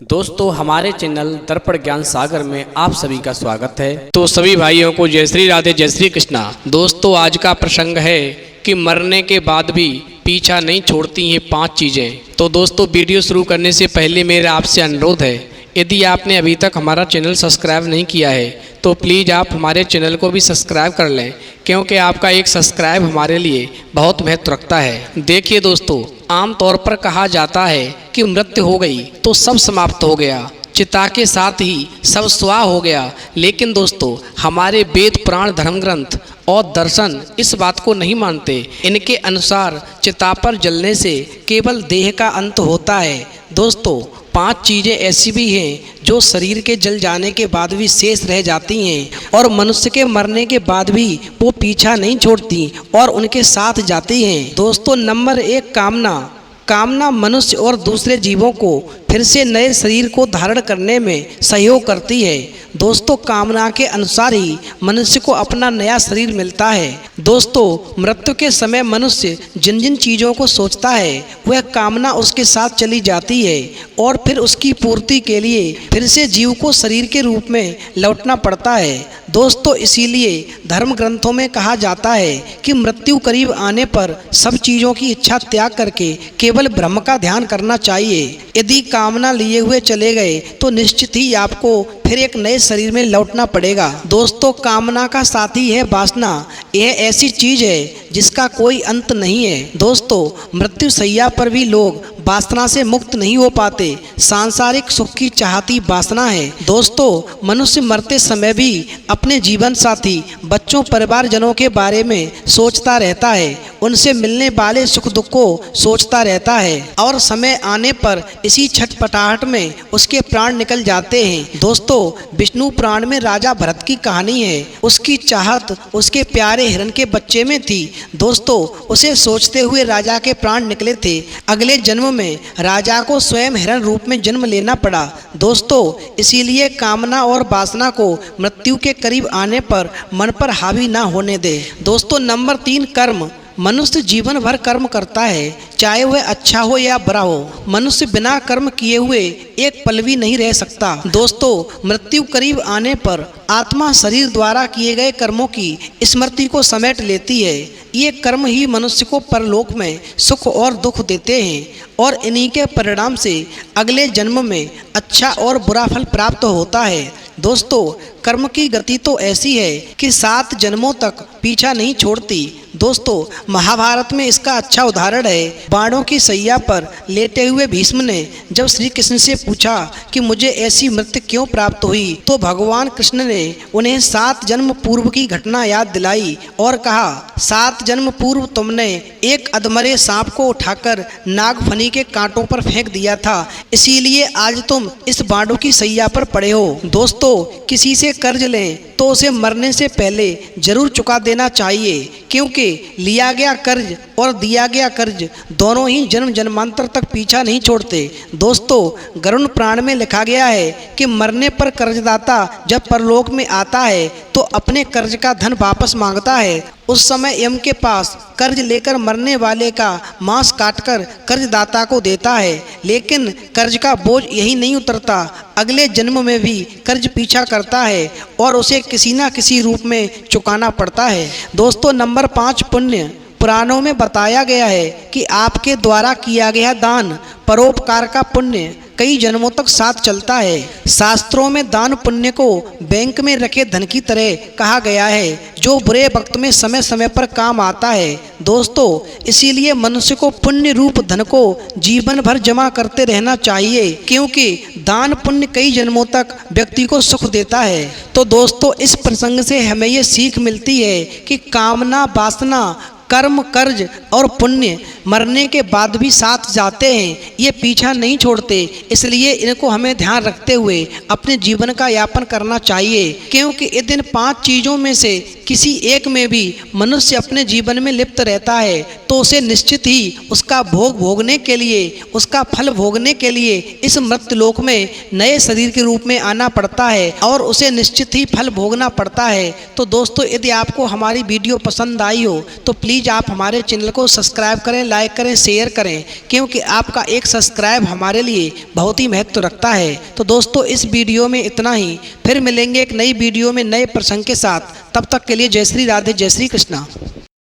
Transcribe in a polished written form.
दोस्तों हमारे चैनल दर्पण ज्ञान सागर में आप सभी का स्वागत है। तो सभी भाइयों को जय श्री राधे जय श्री कृष्णा। दोस्तों आज का प्रसंग है कि मरने के बाद भी पीछा नहीं छोड़ती हैं 5 चीज़ें। तो दोस्तों वीडियो शुरू करने से पहले मेरा आपसे अनुरोध है, यदि आपने अभी तक हमारा चैनल सब्सक्राइब नहीं किया है तो प्लीज़ आप हमारे चैनल को भी सब्सक्राइब कर लें, क्योंकि आपका एक सब्सक्राइब हमारे लिए बहुत महत्व रखता है। देखिए दोस्तों, आम तौर पर कहा जाता है कि मृत्यु हो गई तो सब समाप्त हो गया, चिता के साथ ही सब स्वाह हो गया। लेकिन दोस्तों हमारे वेद पुराण धर्म ग्रंथ और दर्शन इस बात को नहीं मानते। इनके अनुसार चिता पर जलने से केवल देह का अंत होता है। दोस्तों 5 चीज़ें ऐसी भी हैं जो शरीर के जल जाने के बाद भी शेष रह जाती हैं और मनुष्य के मरने के बाद भी वो पीछा नहीं छोड़ती और उनके साथ जाती हैं। दोस्तों नंबर 1 कामना मनुष्य और दूसरे जीवों को फिर से नए शरीर को धारण करने में सहयोग करती है। दोस्तों कामना के अनुसार ही मनुष्य को अपना नया शरीर मिलता है। दोस्तों मृत्यु के समय मनुष्य जिन जिन चीज़ों को सोचता है वह कामना उसके साथ चली जाती है और फिर उसकी पूर्ति के लिए फिर से जीव को शरीर के रूप में लौटना पड़ता है। दोस्तों इसीलिए धर्म ग्रंथों में कहा जाता है कि मृत्यु करीब आने पर सब चीज़ों की इच्छा त्याग करके केवल ब्रह्म का ध्यान करना चाहिए। यदि कामना लिए हुए चले गए तो निश्चित ही आपको फिर एक नए शरीर में लौटना पड़ेगा। दोस्तों कामना का साथी है वासना। यह ऐसी चीज है जिसका कोई अंत नहीं है। दोस्तों मृत्यु सैया पर भी लोग वासना से मुक्त नहीं हो पाते। सांसारिक सुख की चाहती वासना है। दोस्तों मनुष्य मरते समय भी अपने जीवन साथी बच्चों परिवारजनों के बारे में सोचता रहता है, उनसे मिलने वाले सुख दुख को सोचता रहता है और समय आने पर इसी छटपटाहट में उसके प्राण निकल जाते हैं। दोस्तों विष्णु पुराण में राजा भरत की कहानी है। उसकी चाहत उसके प्यारे हिरण के बच्चे में थी। दोस्तों उसे सोचते हुए राजा के प्राण निकले थे। अगले जन्म में राजा को स्वयं हिरण रूप में जन्म लेना पड़ा। दोस्तों इसीलिए कामना और वासना को मृत्यु के करीब आने पर मन पर हावी ना होने दे। दोस्तों नंबर 3 कर्म। मनुष्य जीवन भर कर्म करता है, चाहे वह अच्छा हो या बुरा हो। मनुष्य बिना कर्म किए हुए एक पल भी नहीं रह सकता। दोस्तों मृत्यु करीब आने पर आत्मा शरीर द्वारा किए गए कर्मों की स्मृति को समेट लेती है। ये कर्म ही मनुष्य को परलोक में सुख और दुख देते हैं और इन्हीं के परिणाम से अगले जन्म में अच्छा और बुरा फल प्राप्त होता है। दोस्तों कर्म की गति तो ऐसी है कि 7 जन्मों तक पीछा नहीं छोड़ती। दोस्तों महाभारत में इसका अच्छा उदाहरण है। बाणों की सैया पर लेटे हुए भीष्म ने जब श्री कृष्ण से पूछा कि मुझे ऐसी मृत्यु क्यों प्राप्त हुई, तो भगवान कृष्ण ने उन्हें 7 जन्म पूर्व की घटना याद दिलाई और कहा 7 जन्म पूर्व तुमने एक अधमरे सांप को उठाकर नागफनी के कांटों पर फेंक दिया था, इसीलिए आज तुम इस बाणों की सैया पर पड़े हो। दोस्तों किसी से कर्ज लें तो उसे मरने से पहले जरूर चुका देना चाहिए, क्योंकि लिया गया कर्ज और दिया गया कर्ज दोनों ही जन्म जन्मांतर तक पीछा नहीं छोड़ते। दोस्तों गरुड़ पुराण में लिखा गया है कि मरने पर कर्जदाता जब परलोक में आता है तो अपने कर्ज का धन वापस मांगता है। उस समय यम के पास कर्ज लेकर मरने वाले का मांस काटकर कर्जदाता को देता है, लेकिन कर्ज का बोझ यही नहीं उतरता, अगले जन्म में भी कर्ज पीछा करता है और उसे किसी न किसी रूप में चुकाना पड़ता है। दोस्तों नंबर 5 पुण्य। पुराणों में बताया गया है कि आपके द्वारा किया गया दान परोपकार का पुण्य कई जन्मों तक साथ चलता है। शास्त्रों में दान पुण्य को बैंक में रखे धन की तरह कहा गया है, जो बुरे वक्त में समय समय पर काम आता है। दोस्तों इसीलिए मनुष्य को पुण्य रूप धन को जीवन भर जमा करते रहना चाहिए, क्योंकि दान पुण्य कई जन्मों तक व्यक्ति को सुख देता है। तो दोस्तों इस प्रसंग से हमें ये सीख मिलती है कि कामना वासना कर्म कर्ज और पुण्य मरने के बाद भी साथ जाते हैं, ये पीछा नहीं छोड़ते। इसलिए इनको हमें ध्यान रखते हुए अपने जीवन का यापन करना चाहिए, क्योंकि इन 5 चीज़ों में से किसी एक में भी मनुष्य अपने जीवन में लिप्त रहता है तो उसे निश्चित ही उसका भोग भोगने के लिए, उसका फल भोगने के लिए इस मृत्युलोक में नए शरीर के रूप में आना पड़ता है और उसे निश्चित ही फल भोगना पड़ता है। तो दोस्तों यदि आपको हमारी वीडियो पसंद आई हो तो प्लीज़ प्लीज़ आप हमारे चैनल को सब्सक्राइब करें, लाइक करें, शेयर करें, क्योंकि आपका एक सब्सक्राइब हमारे लिए बहुत ही महत्व रखता है। तो दोस्तों इस वीडियो में इतना ही, फिर मिलेंगे एक नई वीडियो में नए प्रसंग के साथ। तब तक के लिए जय श्री राधे, जय श्री कृष्णा।